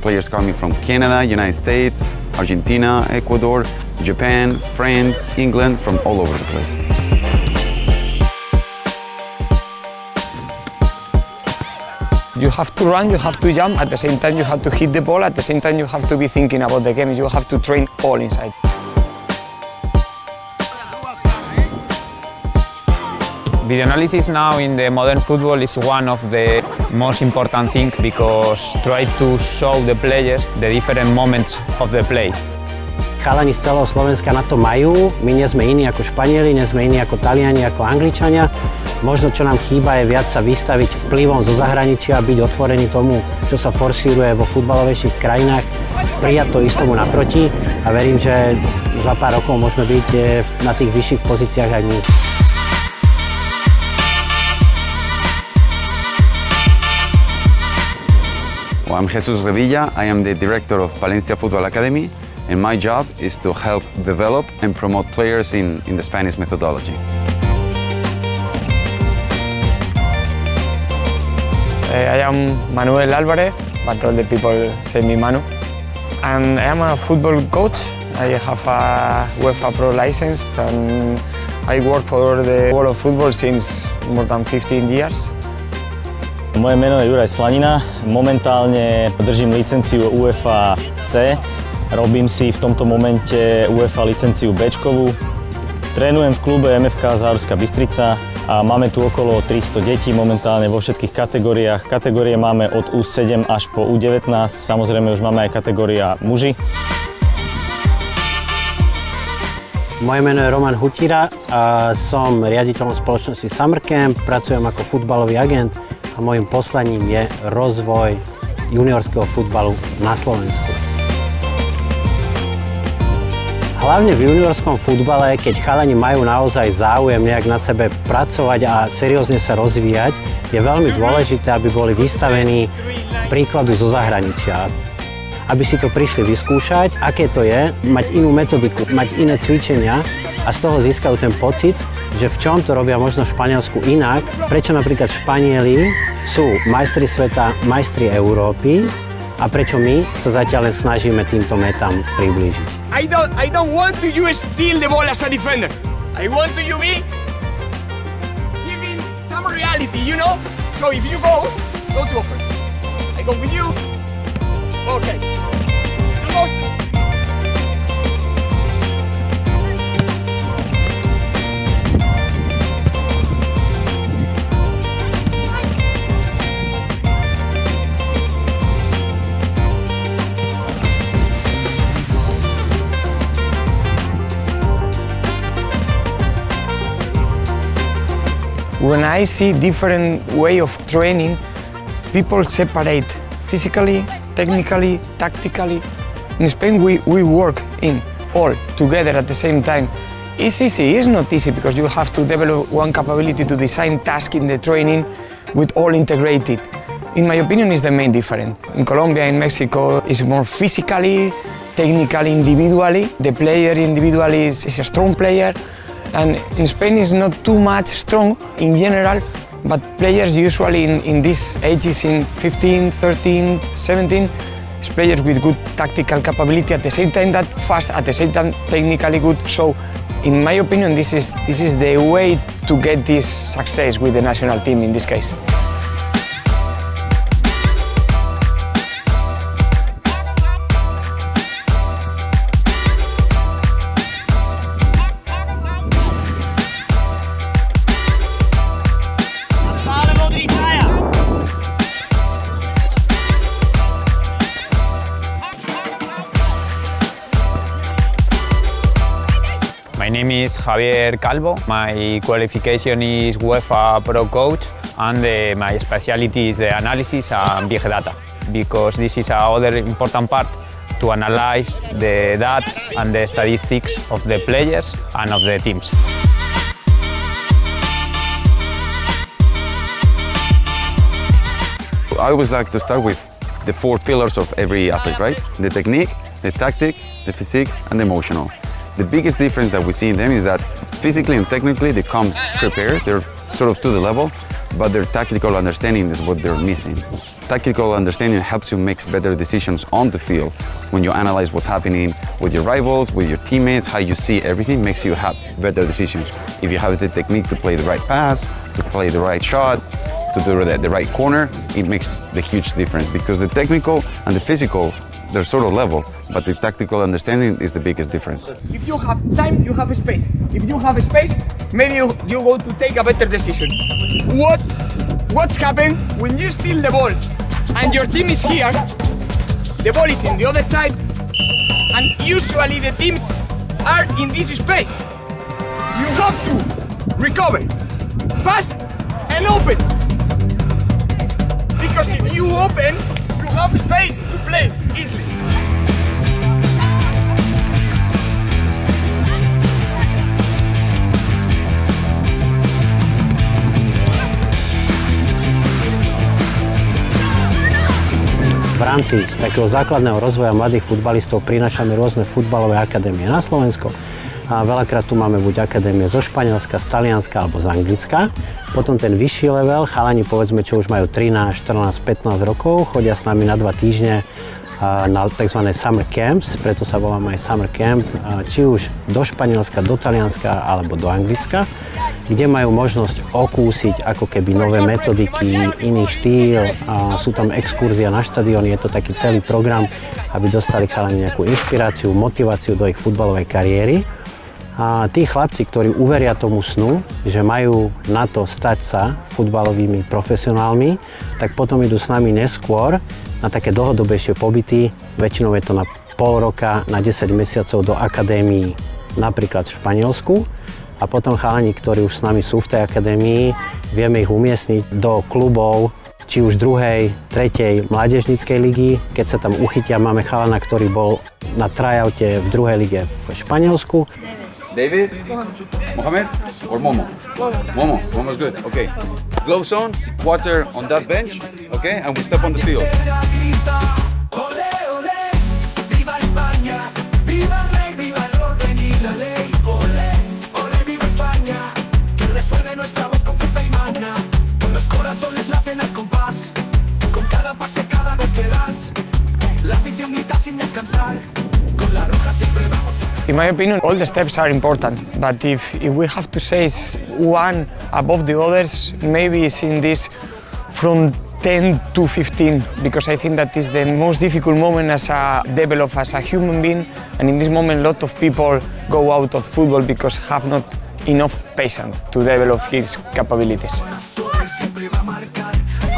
players coming from Canada, United States, Argentina, Ecuador, Japan, France, England, from all over the place. You have to run, you have to jump, at the same time you have to hit the ball, at the same time you have to be thinking about the game, you have to train all inside. Video analysis now in the modern football is one of the most important things because try to show the players the different moments of the play. Chalani z celého Slovenska na to majú, my nie sme iní ako Španieli, nie sme iní ako Taliani, ako Angličania. Možno čo nám chýba je viac sa vystaviť vplyvom zo zahraničia a byť otvorený tomu, čo sa forsíruje vo futbalovejších krajinách, prijať to istomu naproti a verím, že za pár rokov môžeme byť na tých vyšších pozíciách aj my. Well, I'm Jesus Revilla. I am the director of Palencia Football Academy, and my job is to help develop and promote players in the Spanish methodology. I am Manuel Alvarez, but all the people say me Manu. And I am a football coach. I have a UEFA Pro license and I work for the world of football since more than 15 years. Moje meno je Juraj Slanina, momentálne držím licenciu UEFA C, robím si v tomto momente UEFA licenciu B-čkovú. Trénujem v klube MFK Záhorská Bystrica a máme tu okolo 300 detí momentálne vo všetkých kategóriách. Kategórie máme od U7 až po U19, samozrejme už máme aj kategória muži. Moje meno je Roman Hutíra a som riaditeľom spoločnosti Summer Camp, pracujem ako futbalový agent a môjim poslaním je rozvoj juniorského futbalu na Slovensku. Hlavne v juniorskom futbale, keď chalani majú naozaj záujem nejak na sebe pracovať a seriózne sa rozvíjať, je veľmi dôležité, aby boli vystavení príkladu zo zahraničia. Aby si to prišli vyskúšať, aké to je, mať inú metodiku, mať iné cvičenia a z toho získajú ten pocit, že v čom to robia možno v Španielsku inak, prečo napríklad Španieli sú majstri sveta, majstri Európy a prečo my sa zatiaľ len snažíme týmto metám priblížiť. I don't want to you steal the ball as a defender. I want to you be giving some reality, you know? So if you go to offer. I go with you. Okay. Come on. When I see different way of training, people separate physically, technically, tactically. In Spain, we work in all together at the same time. It's easy, it's not easy because you have to develop one capability to design tasks in the training with all integrated. In my opinion, it's the main difference. In Colombia, in Mexico, it's more physically, technically, individually. The player individually is a strong player. And in Spain is not too much strong in general, but players usually in these ages, in 15, 13, 17, is players with good tactical capability, at the same time that fast, at the same time technically good. So, in my opinion, this is the way to get this success with the national team in this case. My name is Javier Calvo. My qualification is UEFA Pro Coach and my specialty is the analysis and big data because this is another important part to analyze the data and the statistics of the players and of the teams. I always like to start with the 4 pillars of every athlete, right? The technique, the tactic, the physique, and the emotional. The biggest difference that we see in them is that physically and technically they come prepared, they're sort of to the level, but their tactical understanding is what they're missing. Tactical understanding helps you make better decisions on the field. When you analyze what's happening with your rivals, with your teammates, how you see everything makes you have better decisions. If you have the technique to play the right pass, to play the right shot, to do the right corner, it makes the huge difference because the technical and the physical, they're sort of level, but the tactical understanding is the biggest difference. If you have time, you have space. If you have space, maybe you go to take a better decision. What's happened when you steal the ball and your team is here, the ball is in the other side, and usually the teams are in this space. You have to recover, pass, and open. Because if you open, you have space to play easily. V rámci takého základného rozvoja mladých futbalistov prinášame rôzne futbalové akadémie na Slovensko. A veľakrát tu máme buď akadémie zo Španielska, z Talianska alebo z Anglicka. Potom ten vyšší level, chalani povedzme, čo už majú 13, 14, 15 rokov, chodia s nami na 2 týždne na tzv. Summer camps, preto sa voláme aj Summer camp, či už do Španielska, do Talianska alebo do Anglicka, kde majú možnosť okúsiť ako keby nové metodiky, iný štýl, sú tam exkurzia na štadión, je to taký celý program, aby dostali chalani nejakú inšpiráciu, motiváciu do ich futbalovej kariéry. A tí chlapci, ktorí uveria tomu snu, že majú na to stať sa futbalovými profesionálmi, tak potom idú s nami neskôr na také dlhodobejšie pobyty, väčšinou je to na pol roka, na 10 mesiacov do akadémií, napríklad v Španielsku. A potom chalani, ktorí už s nami sú v tej akadémii, vieme ich umiestniť do klubov, či už druhej, tretej mládežníckej ligy. Keď sa tam uchytia, máme chalana, ktorý bol na tryoute v druhej lige v Španielsku. David? Mohamed? Or Momo? Momo. Momo's good. Okay. Gloves on, water on that bench, okay? And we step on the field. In my opinion, all the steps are important, but if we have to say one above the others, maybe it's in this from 10 to 15, because I think that is the most difficult moment as a develop as a human being, and in this moment a lot of people go out of football because have not enough patience to develop his capabilities.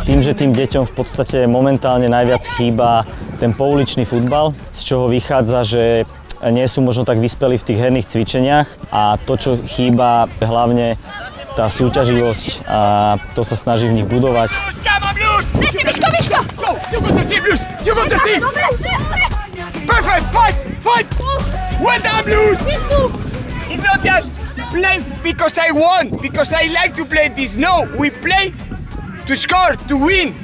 Tým, že tým deťom v podstate momentálne najviac chýba ten pouličný futbal, z čoho vychádza, že nie sú možno tak vyspelí v tých herných cvičeniach a to, čo chýba, hlavne tá súťaživosť a to sa snaží v nich budovať. Perfect, fight! Well done, Blues! It's not just play because I want, because I like to play this. No, we play to score, to win.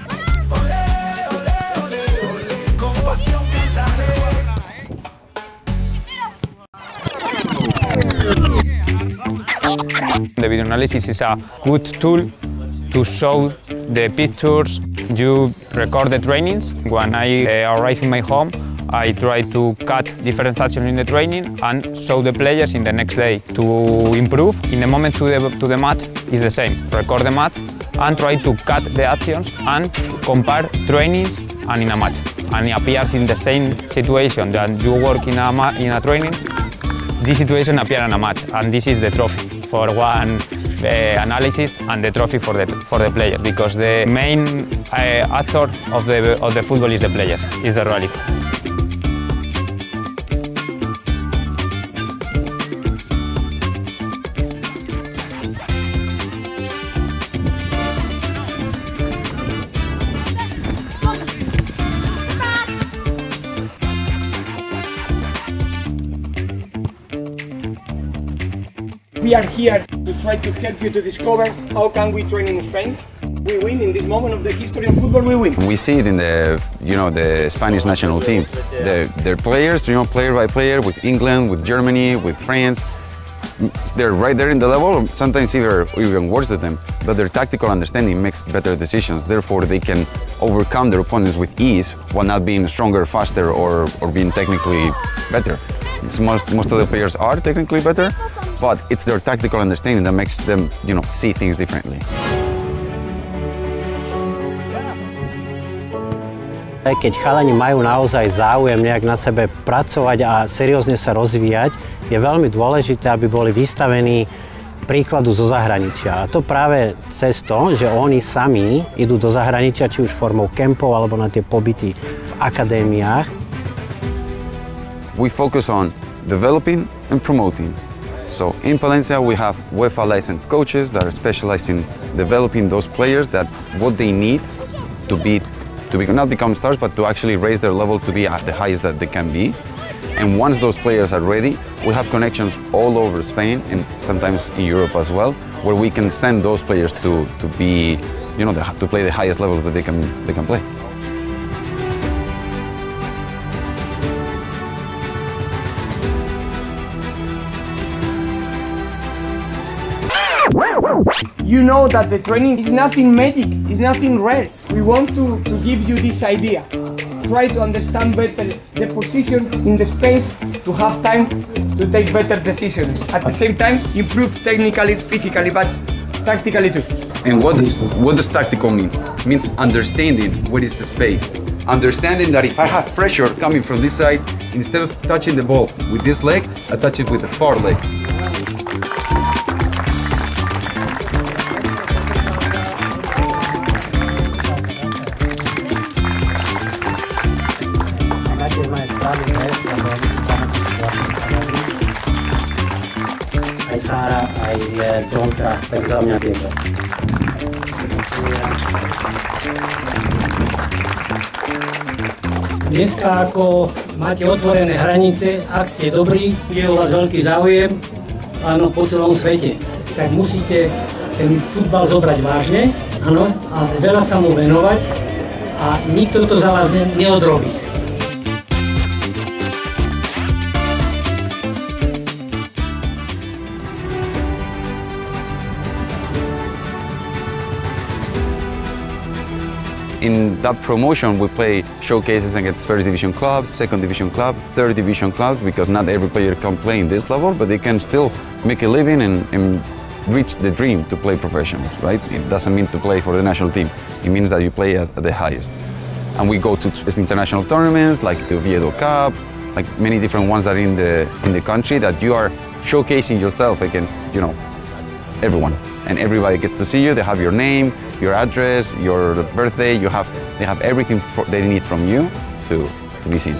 The video analysis is a good tool to show the pictures. You record the trainings. When I arrive in my home, I try to cut different actions in the training and show the players in the next day to improve. In the moment to the match is the same. Record the match and try to cut the actions and compare trainings and in a match. And it appears in the same situation that you work in a training. This situation appears in a match, and this is the trophy for one analysis and the trophy for the player, because the main actor of the football is the player, is the reality. We are here to try to help you to discover how can we train in Spain. We win in this moment of the history of football. We win. We see it in the Spanish national team. Their players, player by player, with England, with Germany, with France. they're right there in the level, sometimes even worse than them, but their tactical understanding makes better decisions. Therefore, they can overcome their opponents with ease while not being stronger, faster, or being technically better. Most of the players are technically better, but it's their tactical understanding that makes them, see things differently. Keď chalani majú naozaj záujem nejak na sebe pracovať a seriózne sa rozvíjať, je veľmi dôležité, aby boli vystavení príkladu zo zahraničia. A to práve cez to, že oni sami idú do zahraničia, či už formou kempov alebo na tie pobyty v akadémiách. We focus on developing and promoting. So in Palencia we have UEFA licensed coaches that are specialized in developing those players that what they need to not become stars, but to actually raise their level to be at the highest that they can be. And once those players are ready, we have connections all over Spain and sometimes in Europe as well, where we can send those players to be, to play the highest levels that they can play. You know that the training is nothing magic, it's nothing rare. We want to give you this idea. Try to understand better the position in the space, to have time to take better decisions. At the same time, improve technically, physically, but tactically too. And what does tactical mean? It means understanding what is the space. Understanding that if I have pressure coming from this side, instead of touching the ball with this leg, I touch it with the far leg. Aj Sára, aj Tonka, tak za mňa tieto. Dneska, ako máte otvorené hranice, ak ste dobrí, je o vás veľký záujem, áno, po celom svete, tak musíte ten futbal zobrať vážne, áno, a veľa sa mu venovať a nikto to za vás neodrobí. In that promotion, we play showcases against first division clubs, second division clubs, third division clubs, because not every player can play in this level, but they can still make a living and reach the dream to play professionals, right? It doesn't mean to play for the national team. It means that you play at the highest. And we go to international tournaments like the Oviedo Cup, like many different ones that are in the country, that you are showcasing yourself against, everyone. And everybody gets to see you. They have your name, your address, your birthday. They have everything they need from you to be seen.